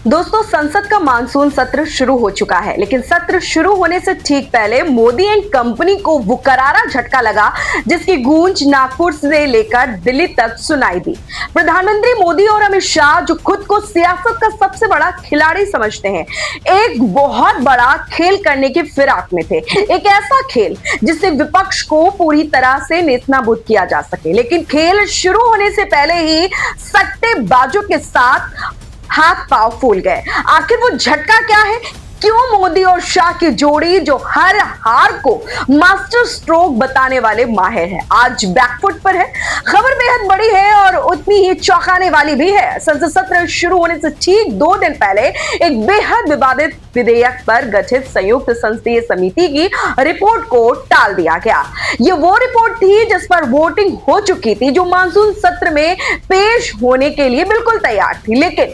दोस्तों, संसद का मानसून सत्र शुरू हो चुका है, लेकिन सत्र शुरू होने से ठीक पहले मोदी एंड कंपनी को वो करारा झटका लगा जिसकी गूंज नागपुर से लेकर दिल्ली तक सुनाई दी। प्रधानमंत्री मोदी और अमित शाह, जो खुद को सियासत का सबसे बड़ा खिलाड़ी समझते हैं, एक बहुत बड़ा खेल करने की फिराक में थे। एक ऐसा खेल जिससे विपक्ष को पूरी तरह से नेस्तनाबूद किया जा सके। लेकिन खेल शुरू होने से पहले ही सट्टेबाजों के साथ हाथ पांव फूल गए। आखिर वो झटका क्या है? क्यों मोदी और शाह की जोड़ी, जो हर हार को मास्टर स्ट्रोक बताने वाले माहिर है, आज बैकफुट पर है? खबर बेहद बड़ी है और उतनी ही चौंकाने वाली भी है। संसद सत्र शुरू होने से ठीक 2 दिन पहले एक बेहद विवादित विधेयक पर गठित संयुक्त संसदीय समिति की रिपोर्ट को टाल दिया गया। ये वो रिपोर्ट थी जिस पर वोटिंग हो चुकी थी, जो मानसून सत्र में पेश होने के लिए बिल्कुल तैयार थी। लेकिन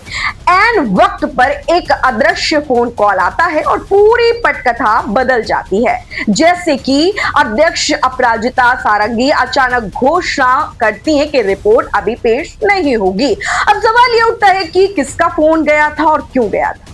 ऐन वक्त पर एक अदृश्य फोन कॉल आता है और पूरी पटकथा बदल जाती है। जैसे कि अध्यक्ष अपराजिता सारंगी अचानक घोषणा करती है कि रिपोर्ट अभी पेश नहीं होगी। अब सवाल ये उठता है कि किसका फोन गया था और क्यों गया था,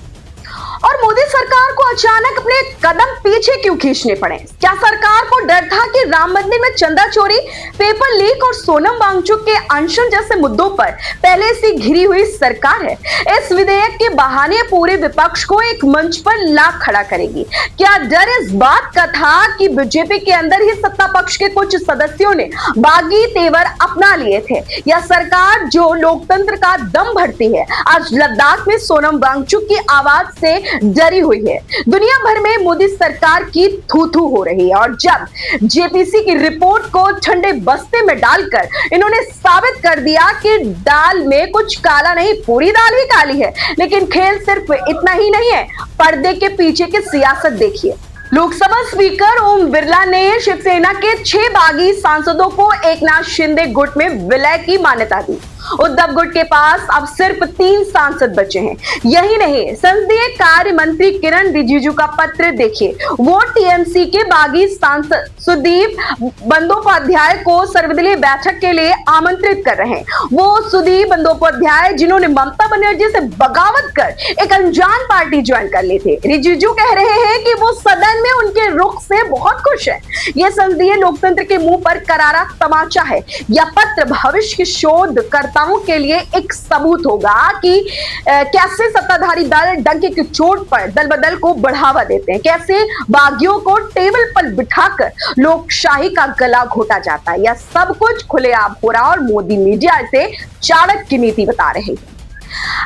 और मोदी सरकार को अचानक अपने कदम पीछे क्यों खींचने पड़े? क्या सरकार को डर था कि राम मंदिर में चंदा चोरी, पेपर लीक और सोनम वांगचुक के अनशन जैसे मुद्दों पर पहले से घिरी हुई सरकार है, इस विधेयक के बहाने पूरे विपक्ष को एक मंच पर ला खड़ा करेगी? क्या डर इस बात का था कि बीजेपी के अंदर ही सत्ता पक्ष के कुछ सदस्यों ने बागी तेवर अपना लिए थे, या सरकार जो लोकतंत्र का दम भरती है आज लद्दाख में सोनम वांगचुक की आवाज से डरी हुई है? दुनिया भर में मोदी सरकार की थू-थू हो रही है, और जब जेपीसी की रिपोर्ट को ठंडे बस्ते में डालकर इन्होंने साबित कर दिया कि दाल में कुछ काला नहीं, पूरी दाल ही काली है। लेकिन खेल सिर्फ इतना ही नहीं है, पर्दे के पीछे की सियासत देखिए। लोकसभा स्पीकर ओम बिरला ने शिवसेना के 6 बागी सांसदों को एकनाथ शिंदे गुट में विलय की मान्यता दी। उद्धव गुट के पास अब सिर्फ 3 सांसद बचे हैं। यही नहीं, संसदीय कार्य मंत्री किरण रिजिजू का पत्र देखिए। वो टीएमसी के बागी सांसद सुदीप बंदोपाध्याय को सर्वदलीय बैठक के लिए आमंत्रित कर रहे हैं। वो सुदीप बंदोपाध्याय जिन्होंने ममता बनर्जी से बगावत कर एक अनजान पार्टी ज्वाइन कर ली थी। रिजिजू कह रहे हैं कि वो सदन में उनके रुख से बहुत खुश है। यह संसदीय लोकतंत्र के मुंह पर करारा तमाचा है। यह पत्र भविष्य के शोधकर्ताओं के लिए एक सबूत होगा कि कैसे सत्ताधारी दल डंके की चोट पर दल बदल को बढ़ावा देते हैं, कैसे बागियों को टेबल पर बिठाकर लोकशाही का गला घोटा जाता है। यह सब कुछ खुलेआम हो रहा और मोदी मीडिया इसे चाणक्य नीति बता रहे हैं।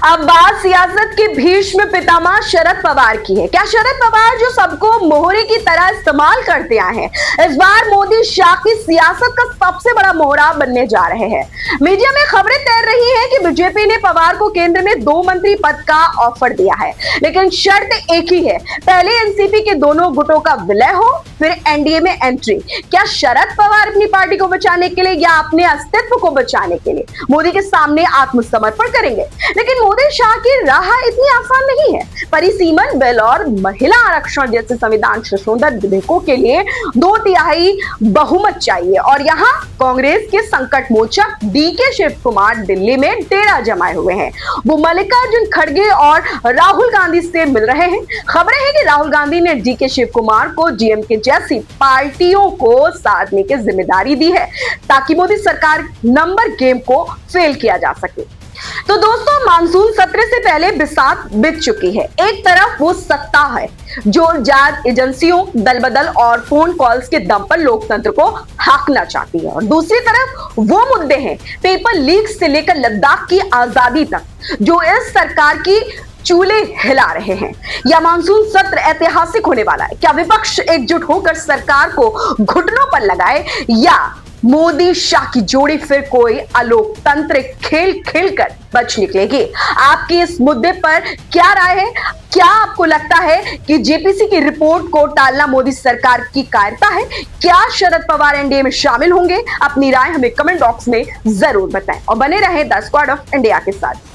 अब बात सियासत के भीष्म पितामह शरद पवार की है। क्या शरद पवार, जो सबको मोहरे की तरह इस्तेमाल करते आए हैं, इस बार मोदी शाह की सियासत का सबसे बड़ा मोहरा बनने जा रहे हैं? मीडिया में खबरें तैर रही हैं कि बीजेपी ने पवार को केंद्र में 2 मंत्री पद का ऑफर दिया है, लेकिन शर्त एक ही है, पहले एनसीपी के दोनों गुटों का विलय हो, फिर एनडीए में एंट्री। क्या शरद पवार अपनी पार्टी को बचाने के लिए या अपने अस्तित्व को बचाने के लिए मोदी के सामने आत्मसमर्पण करेंगे? लेकिन मोदी शाह की राह इतनी आसान नहीं है। परिसीमन बिल और महिला आरक्षण जैसे संविधान संशोधन विधेयकों के लिए 2/3 बहुमत चाहिए, और यहाँ कांग्रेस के संकट मोचक डीके शिव कुमार दिल्ली में डेरा जमाए हुए हैं। वो मल्लिकार्जुन खड़गे और राहुल गांधी से मिल रहे हैं। खबरें हैं कि राहुल गांधी ने डीके शिव कुमार को डीएमके जैसी पार्टियों को साधने की जिम्मेदारी दी है, ताकि मोदी सरकार नंबर गेम को फेल किया जा सके। तो दोस्तों, मानसून सत्र से पहले बिसात बीत चुकी है। एक तरफ वो सत्ता है जो जात एजेंसियों, दल बदल और फोन कॉल्स के दम पर लोकतंत्र को हाकना चाहती है, और दूसरी तरफ वो मुद्दे हैं, पेपर लीक से लेकर लद्दाख की आजादी तक, जो इस सरकार की चूल्हे हिला रहे हैं। यह मानसून सत्र ऐतिहासिक होने वाला है। क्या विपक्ष एकजुट होकर सरकार को घुटनों पर लगाए, या मोदी शाह की जोड़ी फिर कोई अलोकतांत्रिक खेल खेलकर बच निकलेगी? आपकी इस मुद्दे पर क्या राय है? क्या आपको लगता है कि जेपीसी की रिपोर्ट को टालना मोदी सरकार की कायरता है? क्या शरद पवार एनडीए में शामिल होंगे? अपनी राय हमें कमेंट बॉक्स में जरूर बताएं और बने रहें द स्क्वाड ऑफ इंडिया के साथ।